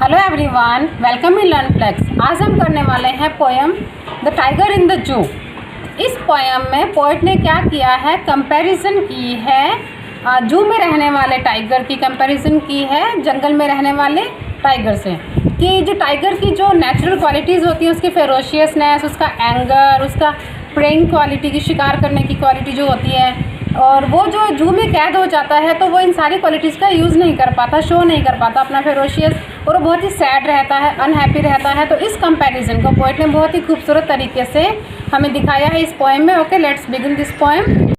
Hello everyone, welcome in learn flex. आज हम करने वाले हैं poem the tiger in the zoo. इस पोएम में पोएट ने क्या किया है, कंपैरिजन की है जू में रहने वाले टाइगर की कंपैरिजन की है जंगल में रहने वाले टाइगर से। कि जो टाइगर की जो नेचुरल क्वालिटीज़ होती है, उसकी फेरोशियसनेस, उसका एंगर, उसका प्रेइंग क्वालिटी की शिकार करने की क्वालिटी जो होती है, और वो जो जू में कैद हो जाता है तो वो इन सारी क्वालिटीज़ का यूज़ नहीं कर पाता, शो नहीं कर पाता अपना फेरोशियस, और वो बहुत ही सैड रहता है, अनहैप्पी रहता है। तो इस कंपैरिजन को पोएट ने बहुत ही खूबसूरत तरीके से हमें दिखाया है इस पोएम में। Okay, let's begin this poem.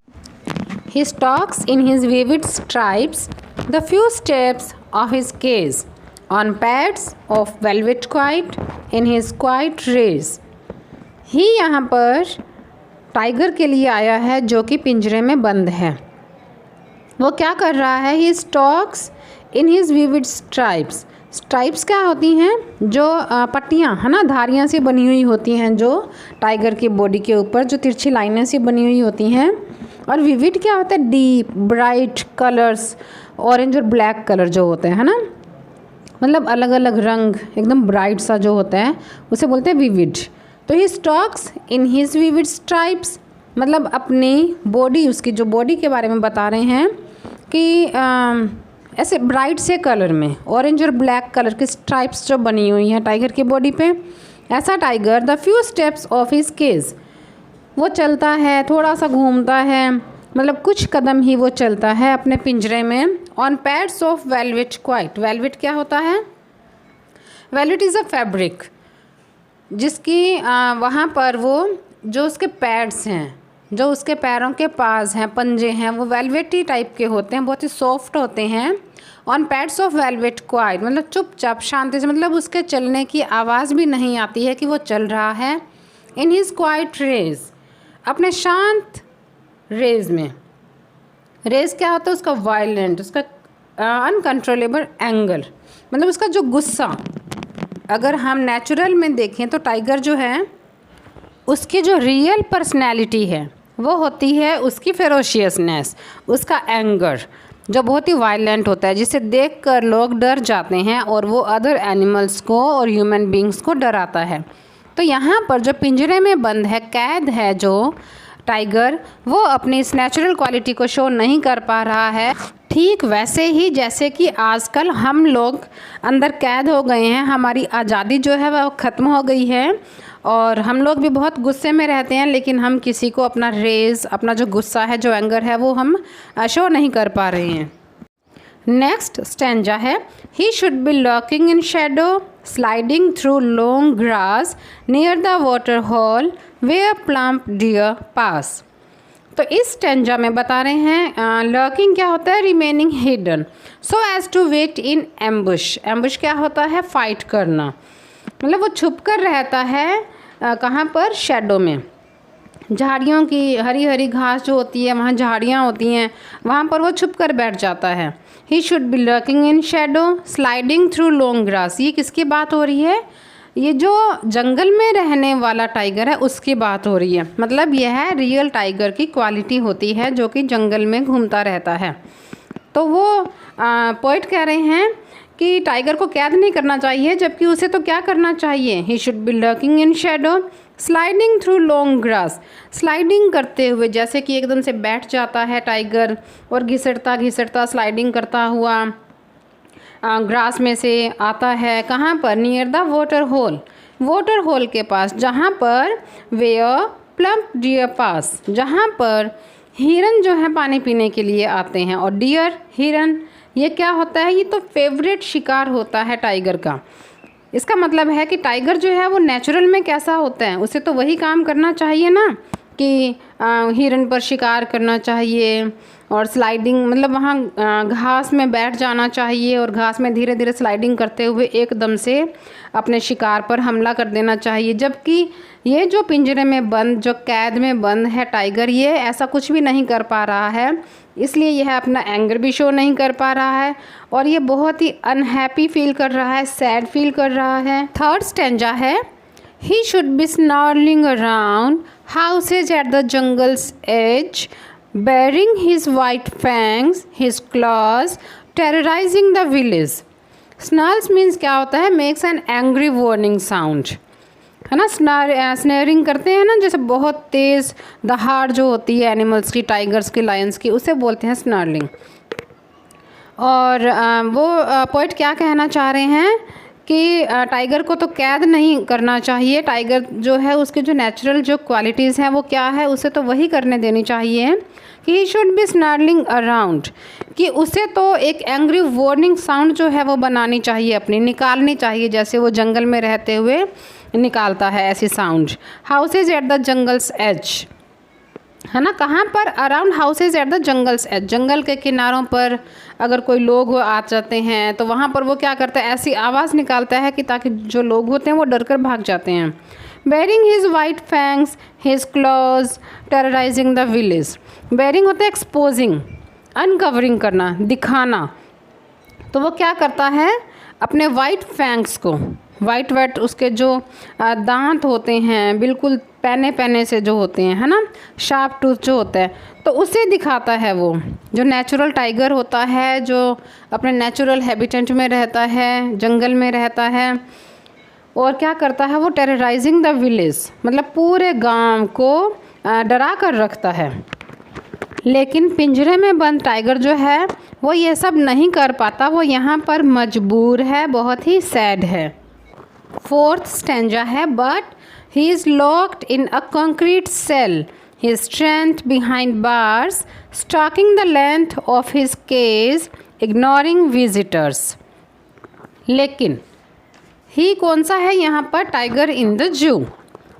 He stalks in his vivid stripes the few steps of his cage on pads of velvet quiet in his quiet race. ही यहाँ पर टाइगर के लिए आया है जो कि पिंजरे में बंद है। वो क्या कर रहा है, he stalks in his vivid stripes. Stripes क्या होती हैं, जो पट्टियाँ है ना, धारियाँ सी बनी हुई होती हैं जो टाइगर की बॉडी के ऊपर जो तिरछी लाइनें सी बनी हुई होती हैं। और विविड क्या होता है, डीप ब्राइट कलर्स, ऑरेंज और ब्लैक कलर जो होते हैं, है ना, मतलब अलग अलग रंग एकदम ब्राइट सा जो होता है उसे बोलते हैं विविड। तो he stalks in his vivid stripes, मतलब अपनी बॉडी, उसकी जो बॉडी के बारे में बता रहे हैं कि ऐसे ब्राइट से कलर में ऑरेंज और ब्लैक कलर की स्ट्राइप्स जो बनी हुई हैं टाइगर की बॉडी पे। ऐसा tiger the few steps of his cage, वो चलता है, थोड़ा सा घूमता है, मतलब कुछ कदम ही वो चलता है अपने पिंजरे में। On pads of velvet quite. Velvet क्या होता है, वेलवेट इज़ अ फैब्रिक जिसकी वहाँ पर वो जो उसके पैड्स हैं, जो उसके पैरों के पास हैं, पंजे हैं, वो वेलवेटी टाइप के होते हैं, बहुत ही सॉफ्ट होते हैं। On pads of velvet quite, मतलब चुपचाप शांति से, मतलब उसके चलने की आवाज़ भी नहीं आती है कि वो चल रहा है। इन हिज क्वाइट रेज, अपने शांत रेज में। रेज क्या होता है, उसका वायलेंट, उसका अनकंट्रोलेबल एंगर, मतलब उसका जो गुस्सा। अगर हम नेचुरल में देखें तो टाइगर जो है उसकी जो रियल पर्सनैलिटी है वो होती है उसकी फेरोशियसनेस, उसका एंगर जो बहुत ही वायलेंट होता है, जिसे देखकर लोग डर जाते हैं और वो अदर एनिमल्स को और ह्यूमन बींग्स को डराता है। तो यहाँ पर जो पिंजरे में बंद है, कैद है जो टाइगर, वो अपनी इस नेचुरल क्वालिटी को शो नहीं कर पा रहा है। ठीक वैसे ही जैसे कि आजकल हम लोग अंदर कैद हो गए हैं, हमारी आज़ादी जो है वह ख़त्म हो गई है और हम लोग भी बहुत गुस्से में रहते हैं, लेकिन हम किसी को अपना रेज, अपना जो गुस्सा है, जो एंगर है, वो हम शो नहीं कर पा रहे हैं। नेक्स्ट स्टैंजा है, he should be lurking in shadow sliding through long grass near the water hole where plump deer pass. तो इस स्टैंजा में बता रहे हैं लर्किंग क्या होता है, remaining hidden so as to wait in ambush. Ambush क्या होता है, फाइट करना, मतलब वो छुप कर रहता है कहाँ पर, शैडो में। झाड़ियों की हरी हरी घास जो होती है, वहाँ झाड़ियाँ होती हैं, वहाँ पर वो छुप कर बैठ जाता है। He should be lurking in shadow sliding through long grass. ये किसकी बात हो रही है, ये जो जंगल में रहने वाला टाइगर है उसकी बात हो रही है। मतलब यह रियल टाइगर की क्वालिटी होती है जो कि जंगल में घूमता रहता है। तो वो पोइट कह रहे हैं कि टाइगर को कैद नहीं करना चाहिए, जबकि उसे तो क्या करना चाहिए, ही should be lurking in shadow sliding through long grass. Sliding करते हुए, जैसे कि एकदम से बैठ जाता है टाइगर और घिसटता घिसटता स्लाइडिंग करता हुआ ग्रास में से आता है, कहाँ पर, near the water hole, water hole के पास, जहाँ पर वेयर प्लम्प डियर पास, जहाँ पर हिरन जो है पानी पीने के लिए आते हैं। और डियर, हिरन, ये क्या होता है, ये तो फेवरेट शिकार होता है टाइगर का। इसका मतलब है कि टाइगर जो है वो नेचुरल में कैसा होता है, उसे तो वही काम करना चाहिए ना, कि हिरन पर शिकार करना चाहिए और स्लाइडिंग, मतलब वहाँ घास में बैठ जाना चाहिए और घास में धीरे धीरे स्लाइडिंग करते हुए एकदम से अपने शिकार पर हमला कर देना चाहिए। जबकि ये जो पिंजरे में बंद, जो कैद में बंद है टाइगर, ये ऐसा कुछ भी नहीं कर पा रहा है, इसलिए यह अपना एंगर भी शो नहीं कर पा रहा है और ये बहुत ही अनहैप्पी फील कर रहा है, सैड फील कर रहा है। थर्ड स्टैंजा है, he should be snarling around houses at the jungle's edge, baring his white fangs, his claws, terrorizing the village. Snarls means क्या होता है, makes an angry warning sound, है ना। स्नैरिंग करते हैं ना, जैसे बहुत तेज़ दहाड़ जो होती है एनिमल्स की, टाइगर्स की, लायंस की, उसे बोलते हैं स्नर्लिंग। और वो पोइट क्या कहना चाह रहे हैं कि टाइगर को तो कैद नहीं करना चाहिए, टाइगर जो है उसके जो नेचुरल जो क्वालिटीज़ हैं वो क्या है, उसे तो वही करने देनी चाहिए कि ही शुड बी स्नर्लिंग अराउंड, कि उसे तो एक एंग्री वार्निंग साउंड जो है वो बनानी चाहिए, अपनी निकालनी चाहिए, जैसे वो जंगल में रहते हुए निकालता है ऐसी sound. Houses at the jungle's edge, है ना, कहाँ पर, around houses at the jungle's edge, जंगल के किनारों पर अगर कोई लोग आ जाते हैं तो वहाँ पर वो क्या करता है, ऐसी आवाज़ निकालता है कि ताकि जो लोग होते हैं वो डर कर भाग जाते हैं। Baring his white fangs his claws terrorising the village. Baring होता है एक्सपोजिंग, अनकवरिंग करना, दिखाना। तो वो क्या करता है, अपने वाइट फैंग्स को, वाइट उसके जो दांत होते हैं बिल्कुल पैने पैने से जो होते हैं, है ना, शार्प टूथ जो होता है, तो उसे दिखाता है। वो जो नेचुरल टाइगर होता है, जो अपने नेचुरल हैबिटेट में रहता है, जंगल में रहता है, और क्या करता है वो, टेरराइजिंग द विलेज, मतलब पूरे गांव को डरा कर रखता है। लेकिन पिंजरे में बंद टाइगर जो है वो ये सब नहीं कर पाता, वो यहाँ पर मजबूर है, बहुत ही सैड है। फोर्थ स्टैंजा है, but he is locked in a concrete cell, his strength behind bars, stalking the length of his cage, ignoring visitors। लेकिन ही कौन सा है यहाँ पर, टाइगर इन द जू।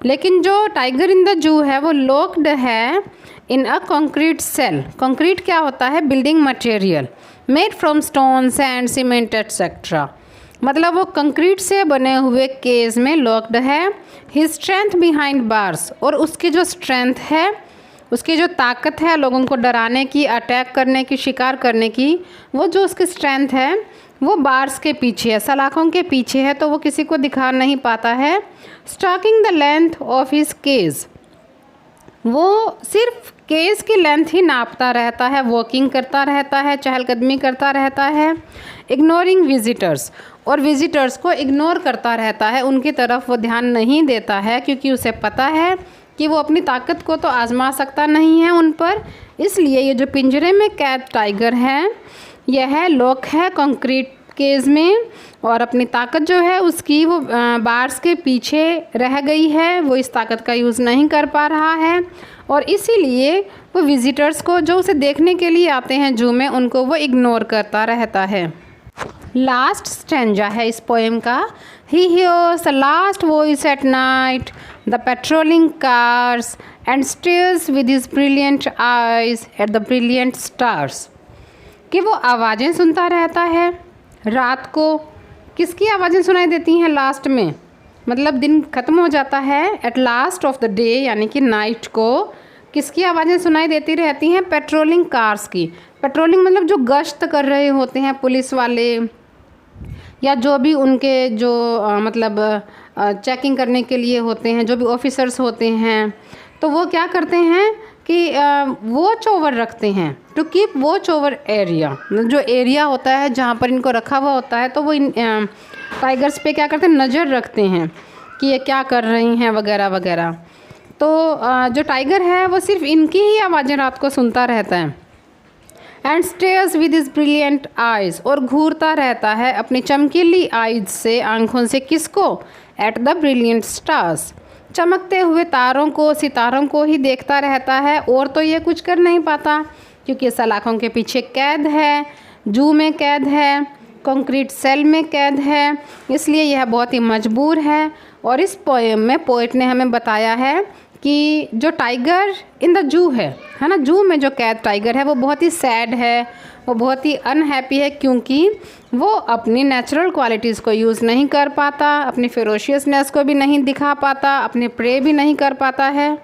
लेकिन जो टाइगर इन द जू है वो लॉक्ड है इन अ कंक्रीट सेल। कंक्रीट क्या होता है, building material made from stone, sand, cement etcetera, मतलब वो कंक्रीट से बने हुए केज में लॉक्ड है। हिज स्ट्रेंथ बिहाइंड बार्स, और उसकी जो स्ट्रेंथ है, उसकी जो ताकत है लोगों को डराने की, अटैक करने की, शिकार करने की, वो जो उसकी स्ट्रेंथ है वो बार्स के पीछे है, सलाखों के पीछे है, तो वो किसी को दिखा नहीं पाता है। Stalking the length of his cage, वो सिर्फ केज की लेंथ ही नापता रहता है, वॉकिंग करता रहता है, चहलकदमी करता रहता है। इग्नोरिंग विजिटर्स, और विजिटर्स को इग्नोर करता रहता है, उनकी तरफ वो ध्यान नहीं देता है, क्योंकि उसे पता है कि वो अपनी ताकत को तो आजमा सकता नहीं है उन पर। इसलिए ये जो पिंजरे में कैद टाइगर है यह लॉक है कंक्रीट केज में, और अपनी ताकत जो है उसकी वो बार्स के पीछे रह गई है, वो इस ताकत का यूज़ नहीं कर पा रहा है, और इसीलिए वो विजिटर्स को जो उसे देखने के लिए आते हैं जू में, उनको वो इग्नोर करता रहता है। लास्ट स्टैंजा है इस पोएम का, he hears the last voice at night, the patrolling cars and stairs with his brilliant eyes at the brilliant stars, कि वो आवाज़ें सुनता रहता है रात को। किसकी आवाज़ें सुनाई देती हैं लास्ट में, मतलब दिन ख़त्म हो जाता है, at last of the day यानी कि नाइट को किसकी आवाज़ें सुनाई देती रहती हैं, पेट्रोलिंग कार्स की। पेट्रोलिंग मतलब जो गश्त कर रहे होते हैं पुलिस वाले, या जो भी उनके जो मतलब चेकिंग करने के लिए होते हैं, जो भी ऑफिसर्स होते हैं, तो वो क्या करते हैं कि वॉच ओवर रखते हैं, to keep watch over area, जो एरिया होता है जहाँ पर इनको रखा हुआ होता है, तो वो इन टाइगर्स पे क्या करते हैं, नज़र रखते हैं कि ये क्या कर रही हैं वगैरह वगैरह। तो जो टाइगर है वो सिर्फ इनकी ही आवाज़ें रात को सुनता रहता है। And stairs with his brilliant eyes, और घूरता रहता है अपनी चमकीली आइज से, आँखों से, किसको, एट द ब्रिलियंट स्टार्स, चमकते हुए तारों को, सितारों को ही देखता रहता है, और तो ये कुछ कर नहीं पाता, क्योंकि सलाखों के पीछे कैद है, जू में कैद है, कंक्रीट सेल में कैद है, इसलिए यह बहुत ही मजबूर है। और इस पोएम में पोएट ने हमें बताया है कि जो टाइगर इन द जू है ना, जू में जो कैद टाइगर है वो बहुत ही सैड है, वो बहुत ही अनहैप्पी है, क्योंकि वो अपनी नेचुरल क्वालिटीज़ को यूज़ नहीं कर पाता, अपनी फेरोशियसनेस को भी नहीं दिखा पाता, अपने प्रे भी नहीं कर पाता है।